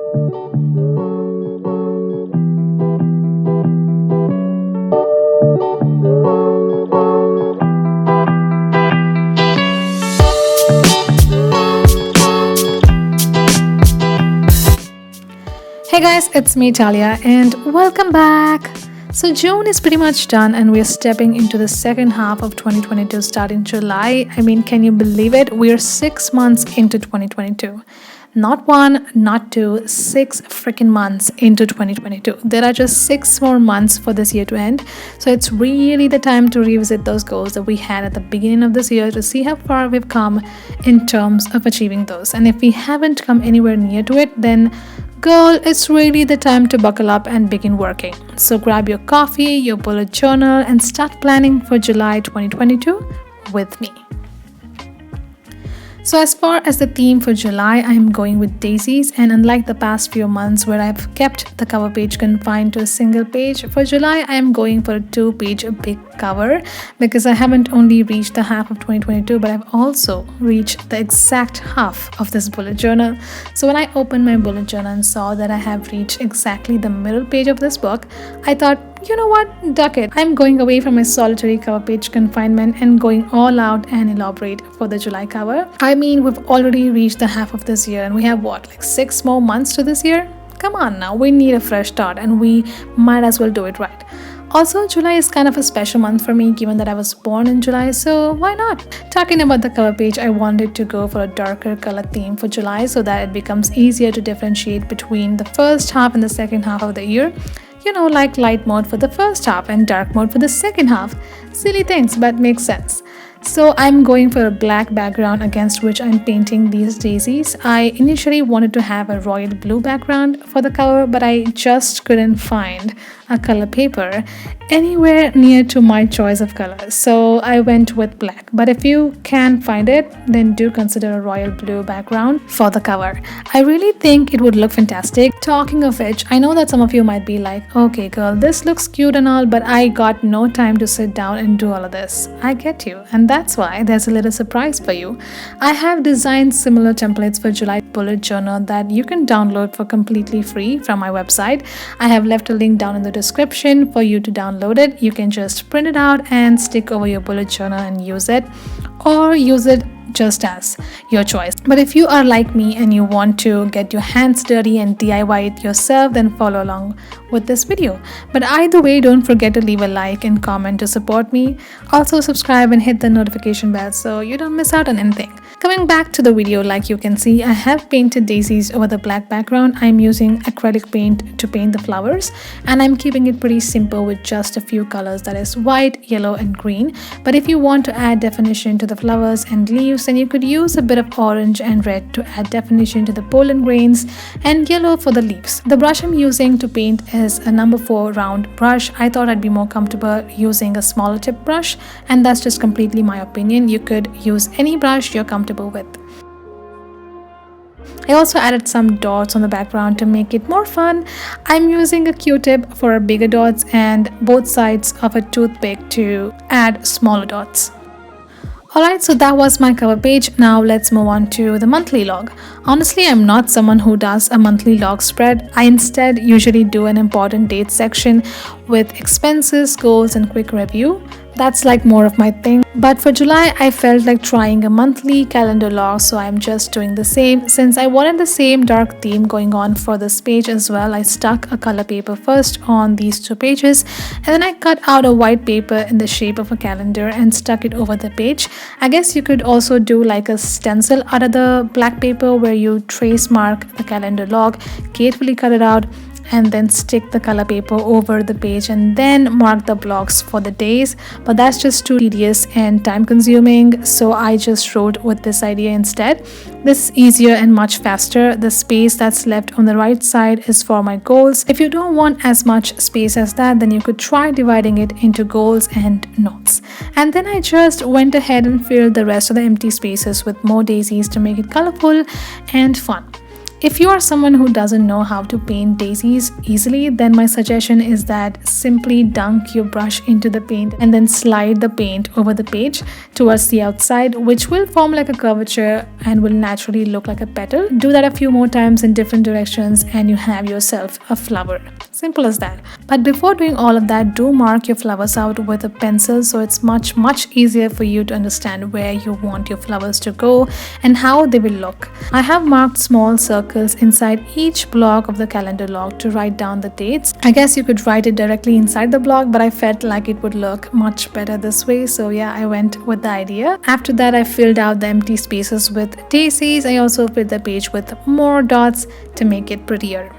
Hey guys, it's me Talia and welcome back. So June is pretty much done and we're stepping into the second half of 2022 starting July. I mean, can you believe it? We're 6 months into 2022. Not one, not two, 6 freaking months into 2022. There are just 6 more months for this year to end. So it's really the time to revisit those goals that we had at the beginning of this year to see how far we've come in terms of achieving those. And if we haven't come anywhere near to it, then girl, it's really the time to buckle up and begin working. So grab your coffee, your bullet journal, and start planning for July 2022 with me. So as far as the theme for July, I am going with daisies, and unlike the past few months where I've kept the cover page confined to a single page, for July I am going for a 2-page big cover because I haven't only reached the half of 2022 but I've also reached the exact half of this bullet journal. So when I opened my bullet journal and saw that I have reached exactly the middle page of this book, I thought, you know what, duck it. I'm going away from my solitary cover page confinement and going all out and elaborate for the July cover. I mean, we've already reached the half of this year and we have what, like 6 more months to this year? Come on now, we need a fresh start and we might as well do it right. Also, July is kind of a special month for me given that I was born in July, so why not? Talking about the cover page, I wanted to go for a darker color theme for July so that it becomes easier to differentiate between the first half and the second half of the year. You know, like light mode for the first half and dark mode for the second half. Silly things, but makes sense. So I'm going for a black background against which I'm painting these daisies. I initially wanted to have a royal blue background for the cover, but I just couldn't find a color paper anywhere near to my choice of colors. So I went with black. But if you can find it, then do consider a royal blue background for the cover. I really think it would look fantastic. Talking of which, I know that some of you might be like, okay girl, this looks cute and all, but I got no time to sit down and do all of this. I get you, and that's why there's a little surprise for you. I have designed similar templates for July bullet journal that you can download for completely free from my website. I have left a link down in the description for you to download it. You can just print it out and stick over your bullet journal and use it, or use it just as your choice. But if you are like me and you want to get your hands dirty and DIY it yourself, then follow along with this video. But either way, don't forget to leave a like and comment to support me. Also subscribe and hit the notification bell so you don't miss out on anything. Coming back to the video, like you can see, I have painted daisies over the black background. I'm using acrylic paint to paint the flowers, and I'm keeping it pretty simple with just a few colors, that is white, yellow and green. But if you want to add definition to the flowers and leaves, then you could use a bit of orange and red to add definition to the pollen grains, and yellow for the leaves. The brush I'm using to paint is a number 4 round brush. I thought I'd be more comfortable using a smaller tip brush, and that's just completely my opinion. You could use any brush you're comfortable with. I also added some dots on the background to make it more fun. I'm using a Q-tip for bigger dots and both sides of a toothpick to add smaller dots. Alright, so that was my cover page. Now let's move on to the monthly log. Honestly, I'm not someone who does a monthly log spread. I instead usually do an important dates section with expenses, goals and quick review. That's like more of my thing. But for July, I felt like trying a monthly calendar log, so I'm just doing the same. Since I wanted the same dark theme going on for this page as well, I stuck a color paper first on these 2 pages, and then I cut out a white paper in the shape of a calendar and stuck it over the page. I guess you could also do like a stencil out of the black paper where you trace mark the calendar log, carefully cut it out, and then stick the color paper over the page and then mark the blocks for the days. But that's just too tedious and time consuming, so I just wrote with this idea instead. This is easier and much faster. The space that's left on the right side is for my goals. If you don't want as much space as that, then you could try dividing it into goals and notes. And then I just went ahead and filled the rest of the empty spaces with more daisies to make it colorful and fun. If you are someone who doesn't know how to paint daisies easily, then my suggestion is that simply dunk your brush into the paint and then slide the paint over the page towards the outside, which will form like a curvature and will naturally look like a petal. Do that a few more times in different directions and you have yourself a flower. Simple as that. But before doing all of that, do mark your flowers out with a pencil so it's much easier for you to understand where you want your flowers to go and how they will look. I have marked small circles inside each block of the calendar log to write down the dates. I guess you could write it directly inside the block, but I felt like it would look much better this way, so yeah, I went with the idea. After that, I filled out the empty spaces with daisies. I also filled the page with more dots to make it prettier.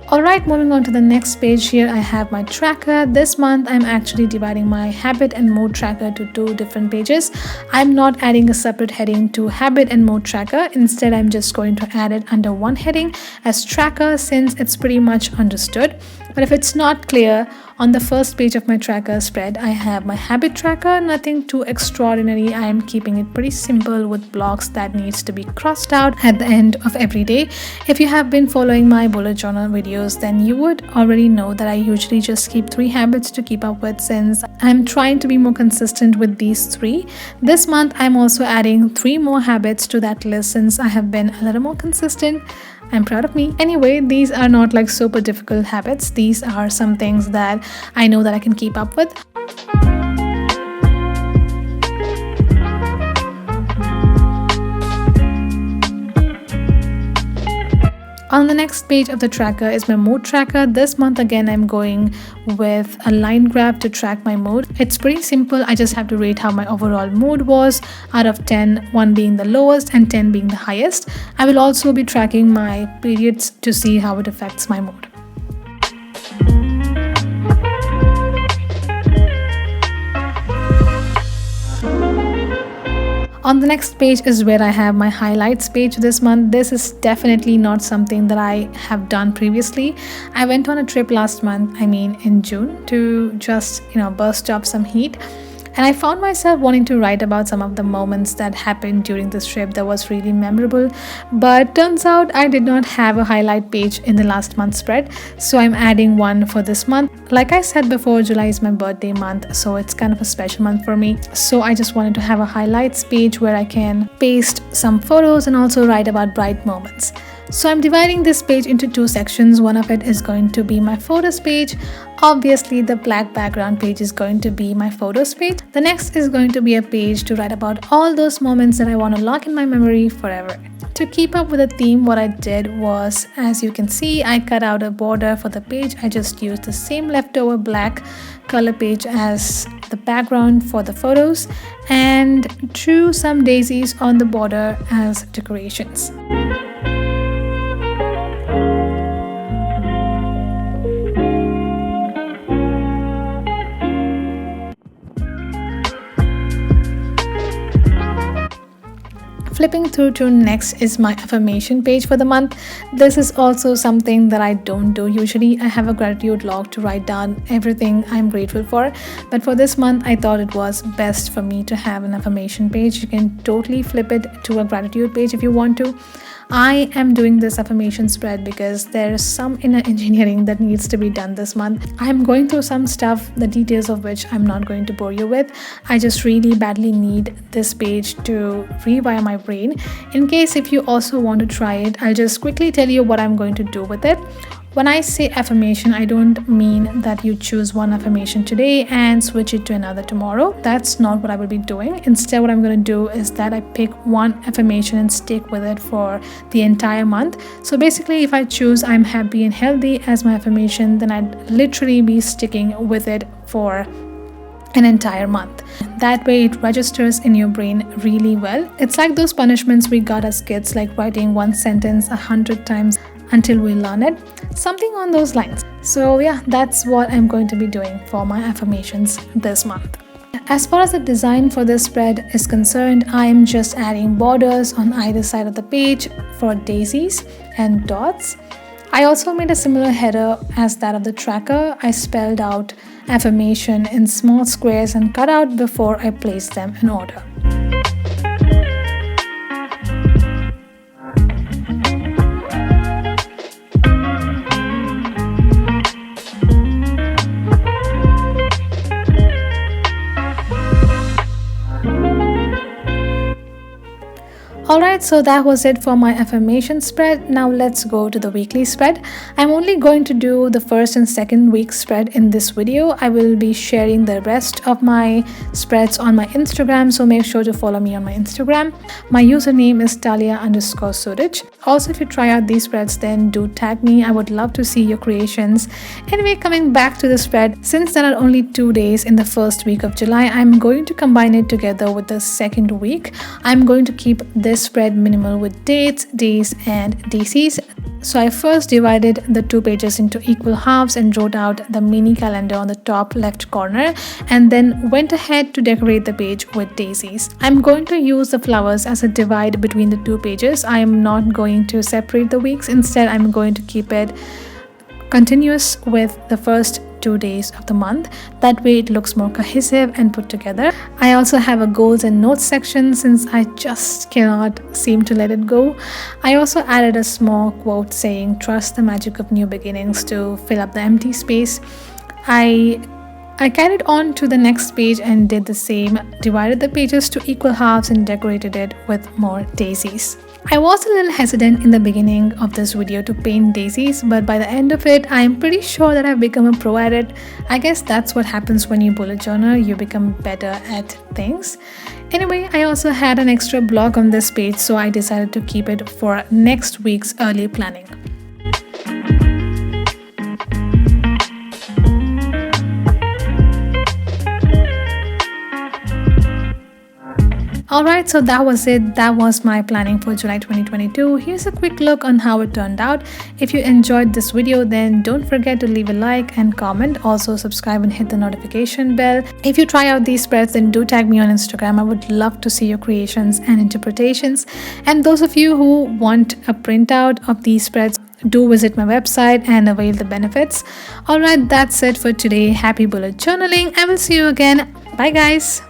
Alright, moving on to the next page. Here I have my tracker. This month I'm actually dividing my habit and mood tracker to two different pages. I'm not adding a separate heading to habit and mood tracker. Instead, I'm just going to add it under one heading as tracker, since it's pretty much understood. But if it's not clear, on the first page of my tracker spread, I have my habit tracker. Nothing too extraordinary. I am keeping it pretty simple with blocks that needs to be crossed out at the end of every day. If you have been following my bullet journal videos, then you would already know that I usually just keep 3 habits to keep up with, since I'm trying to be more consistent with these 3. This month, I'm also adding 3 more habits to that list since I have been a little more consistent. I'm proud of me. Anyway, these are not like super difficult habits. These are some things that I know that I can keep up with. On the next page of the tracker is my mood tracker. This month again, I'm going with a line graph to track my mood. It's pretty simple. I just have to rate how my overall mood was out of 10, 1 being the lowest and 10 being the highest. I will also be tracking my periods to see how it affects my mood. On the next page is where I have my highlights page this month. This is definitely not something that I have done previously. I went on a trip last month, in June, to just, burst up some heat. And I found myself wanting to write about some of the moments that happened during this trip that was really memorable. But turns out I did not have a highlight page in the last month's spread. So I'm adding one for this month. Like I said before, July is my birthday month, so it's kind of a special month for me. So I just wanted to have a highlights page where I can paste some photos and also write about bright moments. So I'm dividing this page into 2 sections. One of it is going to be my photos page. Obviously, the black background page is going to be my photos page. The next is going to be a page to write about all those moments that I want to lock in my memory forever. To keep up with the theme, what I did was, as you can see, I cut out a border for the page. I just used the same leftover black color page as the background for the photos and drew some daisies on the border as decorations. Flipping through to next is my affirmation page for the month. This is also something that I don't do usually. I have a gratitude log to write down everything I'm grateful for. But for this month, I thought it was best for me to have an affirmation page. You can totally flip it to a gratitude page if you want to. I am doing this affirmation spread because there's some inner engineering that needs to be done this month. I'm going through some stuff, the details of which I'm not going to bore you with. I just really badly need this page to rewire my brain. In case if you also want to try it, I'll just quickly tell you what I'm going to do with it. When I say affirmation, I don't mean that you choose one affirmation today and switch it to another tomorrow. That's not what I will be doing. Instead, what I'm going to do is that I pick one affirmation and stick with it for the entire month. So basically, if I choose I'm happy and healthy as my affirmation, then I'd literally be sticking with it for an entire month. That way it registers in your brain really well. It's like those punishments we got as kids, like writing one sentence 100 times until we learn it. Something on those lines. So yeah, that's what I'm going to be doing for my affirmations this month. As far as the design for this spread is concerned, I am just adding borders on either side of the page for daisies and dots. I also made a similar header as that of the tracker. I spelled out affirmation in small squares and cut out before I placed them in order. Alright, so that was it for my affirmation spread. Now let's go to the weekly spread. I'm only going to do the first and second week spread in this video. I will be sharing the rest of my spreads on my Instagram, so make sure to follow me on my Instagram. My username is Talia_Suraj. Also, if you try out these spreads, then do tag me. I would love to see your creations. Anyway, coming back to the spread, since there are only 2 days in the first week of July, I'm going to combine it together with the second week. I'm going to keep this spread minimal with dates, days, and daisies. So I first divided the 2 pages into equal halves and wrote out the mini calendar on the top left corner, and then went ahead to decorate the page with daisies. I'm going to use the flowers as a divide between the 2 pages. I am not going to separate the weeks. Instead, I'm going to keep it continuous with the first 2 days of the month. That way it looks more cohesive and put together. I also have a goals and notes section since I just cannot seem to let it go. I also added a small quote saying trust the magic of new beginnings to fill up the empty space. I carried on to the next page and did the same, divided the pages to equal halves and decorated it with more daisies. I was a little hesitant in the beginning of this video to paint daisies, but by the end of it, I'm pretty sure that I've become a pro at it. I guess that's what happens when you bullet journal, you become better at things. Anyway, I also had an extra block on this page, so I decided to keep it for next week's early planning. Alright, so that was it. That was my planning for July 2022. Here's a quick look on how it turned out. If you enjoyed this video, then don't forget to leave a like and comment. Also subscribe and hit the notification bell. If you try out these spreads, then do tag me on Instagram. I would love to see your creations and interpretations. And those of you who want a printout of these spreads, do visit my website and avail the benefits. Alright, that's it for today. Happy bullet journaling. I will see you again. Bye guys.